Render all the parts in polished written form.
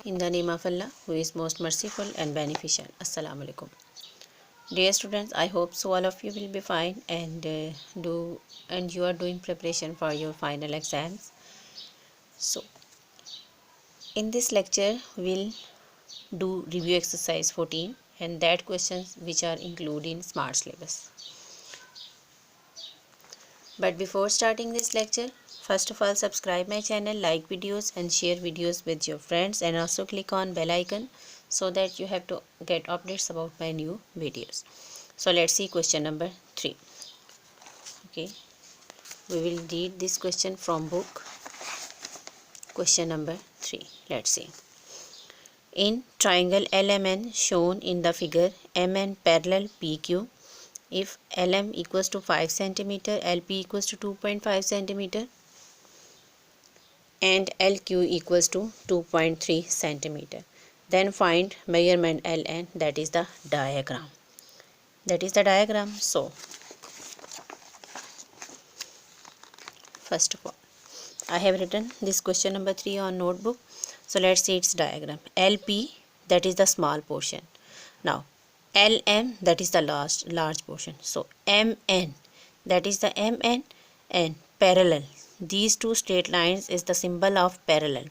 In the name of Allah, who is most merciful and beneficial. Assalamu alaikum. Dear students, I hope so all of you will be fine and you are doing preparation for your final exams. So, in this lecture, we'll do review exercise 14 and that questions which are included in smart syllabus. But before starting this lecture, first of all subscribe my channel, like videos and share videos with your friends, and also click on bell icon so that you have to get updates about my new videos. So let's see question number 3. Okay, we will read this question from book. Question number 3. Let's see. In triangle LMN shown in the figure, MN parallel PQ, if LM equals to 5 cm, LP equals to 2.5 cm and LQ equals to 2.3 cm, then find measurement LN. That is the diagram. So first of all, I have written this question number 3 on notebook. So let's see its diagram. LP, that is the small portion. Now LM, that is the large portion. So MN, that is the MN, and parallel. These two straight lines is the symbol of parallel.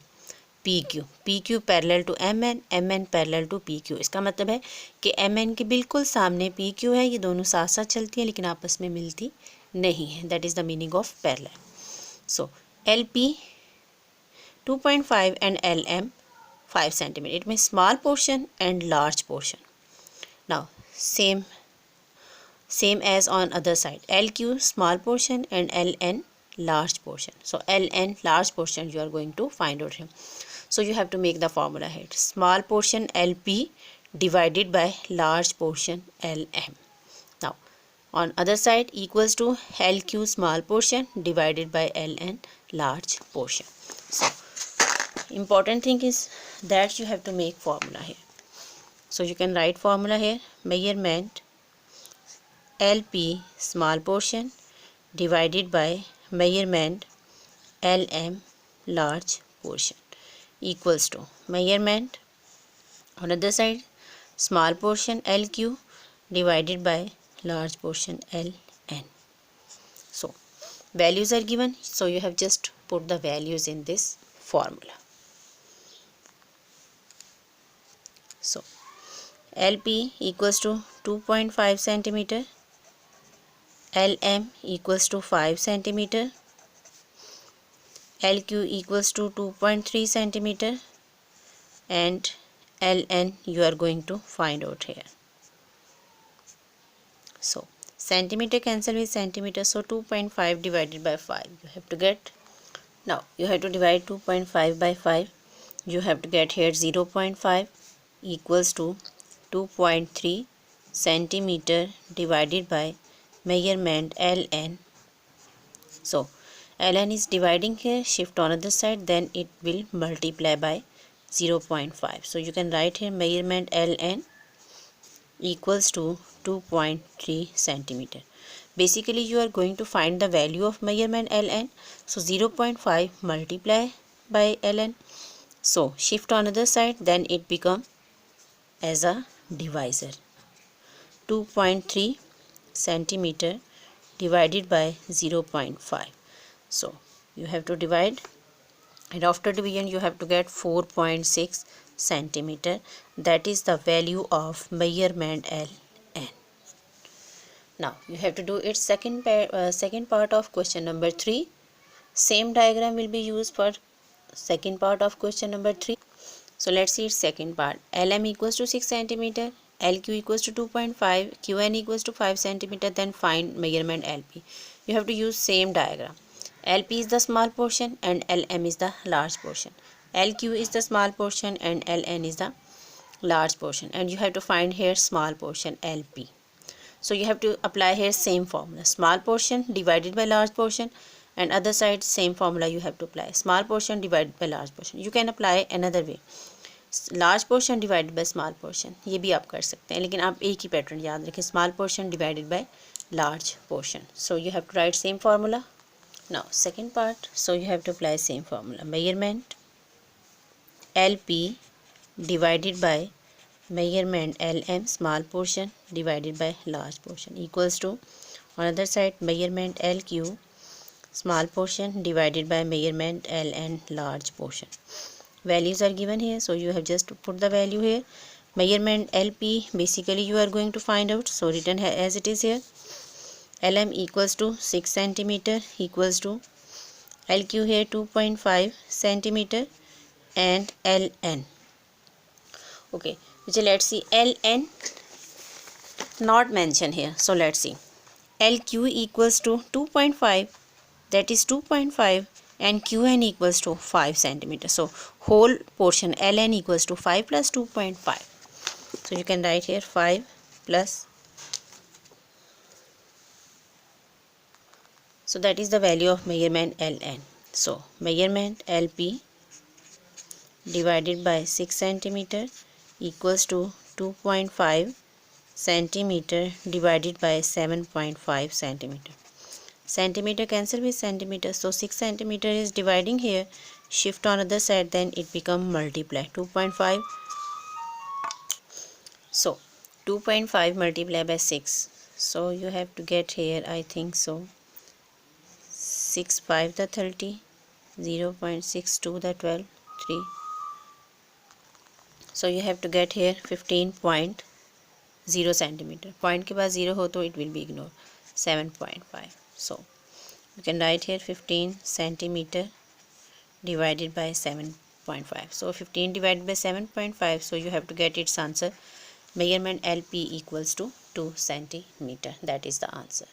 PQ parallel to MN parallel to PQ. इसका मतलब है कि MN के बिल्कुल सामने PQ है. ये दोनों साथ साथ चलती हैं लेकिन आपस में मिलती नहीं है. That is the meaning of parallel. So LP 2.5 and LM 5 cm. It means small portion and large portion. Now same as on other side. LQ small portion and LN large portion. So LN large portion you are going to find out here. So you have to make the formula here. Small portion LP divided by large portion LM. Now on other side equals to LQ small portion divided by LN large portion. So important thing is that you have to make formula here. So you can write formula here. Measurement LP small portion divided by measurement LM large portion equals to measurement on other side small portion LQ divided by large portion LN. So values are given, so you have just put the values in this formula. So LP equals to 2.5 cm, LM equals to 5 cm, LQ equals to 2.3 cm, and LN you are going to find out here. So centimeter cancel with centimeter, so 2.5 divided by 5 you have to get. Now you have to divide 2.5 by 5. You have to get here 0.5 equals to 2.3 centimeter divided by measurement LN. So LN is dividing here, shift on other side, then it will multiply by 0.5. So you can write here measurement LN equals to 2.3 centimeter. Basically you are going to find the value of measurement LN. So 0.5 multiply by LN. So shift on other side, then it become as a divisor. 2.3 centimeter divided by 0.5. So you have to divide, and after division you have to get 4.6 centimeter. That is the value of measurement LN. Now you have to do its second part of question number 3. Same diagram will be used for second part of question number 3. So let's see its second part. LM equals to 6 centimeter, LQ equals to 2.5, QN equals to 5 centimeter. Then find measurement LP. You have to use same diagram. LP is the small portion and LM is the large portion. LQ is the small portion and LN is the large portion, and you have to find here small portion LP. So you have to apply here same formula. Small portion divided by large portion, and other side same formula you have to apply. Small portion divided by large portion. You can apply another way. Large portion divided by small portion, ये भी आप कर सकते हैं, लेकिन आप एक ही pattern याद रखें. Small portion divided by large portion. So you have to write same formula. Now second part. So you have to apply same formula. Measurement LP divided by measurement LM small portion divided by large portion equals to, on other side, measurement LQ small portion divided by measurement LN large portion. Values are given here, so you have just to put the value here. Measurement LP basically you are going to find out, so written as it is here. LM equals to 6 centimeter equals to LQ here 2.5 centimeter and LN. Okay, which let's see, LN not mentioned here, so let's see. LQ equals to 2.5, that is 2.5, and QN equals to 5 centimeter. So whole portion LN equals to 5 plus 2.5. So you can write here 5 plus, so that is the value of measurement LN. So measurement LP divided by 6 centimeter equals to 2.5 centimeter divided by 7.5 centimeter. Centimeter cancel with centimeter, so 6 centimeter is dividing here, shift on other side, then it become multiply 2.5. So 2.5 multiply by 6, so you have to get here, I think so, 6 5 the 30, 0.62 the 12, 3. So you have to get here 15.0 centimeter. Point के बाद 0 हो तो it will be ignored. 7.5. So you can write here 15 centimeter divided by 7.5. So 15 divided by 7.5. So you have to get its answer. Measurement LP equals to 2 centimeter. That is the answer.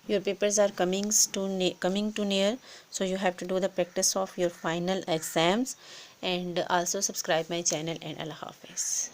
Your papers are coming to near, so you have to do the practice of your final exams, and also subscribe my channel, and Allah Hafiz.